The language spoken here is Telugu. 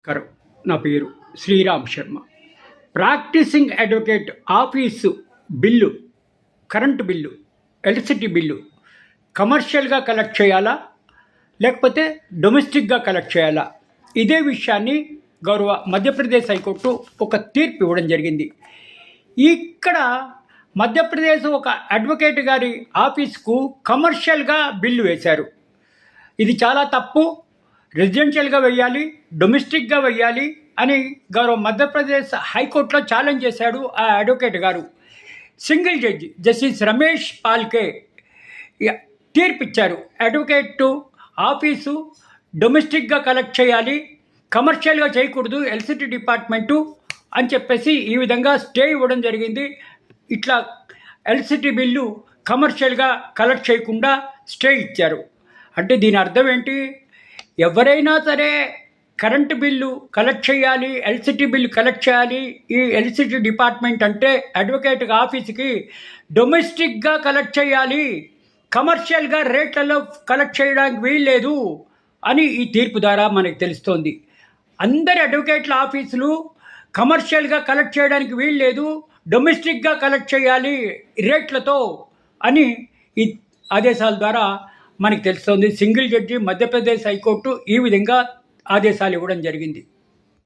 నమస్కారం. నా పేరు Sriram Sharma. Practising advocate office bill, current bill, electricity bill కమర్షియల్గా కలెక్ట్ చేయాలా లేకపోతే డొమెస్టిక్గా కలెక్ట్ చేయాలా? ఇదే విషయాన్ని గౌరవ మధ్యప్రదేశ్ హైకోర్టు ఒక తీర్పు ఇవ్వడం జరిగింది. ఇక్కడ మధ్యప్రదేశ్ ఒక అడ్వకేట్ గారి ఆఫీస్కు కమర్షియల్గా బిల్లు వేశారు. ఇది చాలా తప్పు. రెసిడెన్షియల్గా వెయ్యాలి, డొమెస్టిక్గా వెయ్యాలి అని గౌరవ మధ్యప్రదేశ్ హైకోర్టులో ఛాలెంజ్ చేశాడు ఆ అడ్వకేట్ గారు. Single judge justice Ramesh Palke తీర్పిచ్చారు. అడ్వకేట్ ఆఫీసు డొమెస్టిక్గా కలెక్ట్ చేయాలి, కమర్షియల్గా చేయకూడదు ఎలక్ట్రిసిటీ డిపార్ట్మెంటు అని చెప్పేసి ఈ విధంగా స్టే ఇవ్వడం జరిగింది. ఇట్లా ఎలక్ట్రిసిటీ బిల్లు కమర్షియల్గా కలెక్ట్ చేయకుండా స్టే ఇచ్చారు. అంటే దీని అర్థం ఏంటి? ఎవరైనా సరే కరెంటు బిల్లు కలెక్ట్ చేయాలి, ఎలక్ట్రిసిటీ బిల్లు కలెక్ట్ చేయాలి. ఈ ఎలక్ట్రిసిటీ డిపార్ట్మెంట్ అంటే అడ్వకేట్ ఆఫీస్కి డొమెస్టిక్గా కలెక్ట్ చేయాలి, కమర్షియల్గా రేట్లలో కలెక్ట్ చేయడానికి వీల్లేదు అని ఈ తీర్పు ద్వారా మనకు తెలుస్తోంది. అందరి అడ్వకేట్ల ఆఫీసులు కమర్షియల్గా కలెక్ట్ చేయడానికి వీల్లేదు, డొమెస్టిక్గా కలెక్ట్ చేయాలి రేట్లతో అని ఈ ఆదేశాల ద్వారా మనకు తెలుస్తోంది. సింగిల్ జడ్జి మధ్యప్రదేశ్ హైకోర్టు ఈ విధంగా ఆదేశాలు ఇవ్వడం జరిగింది.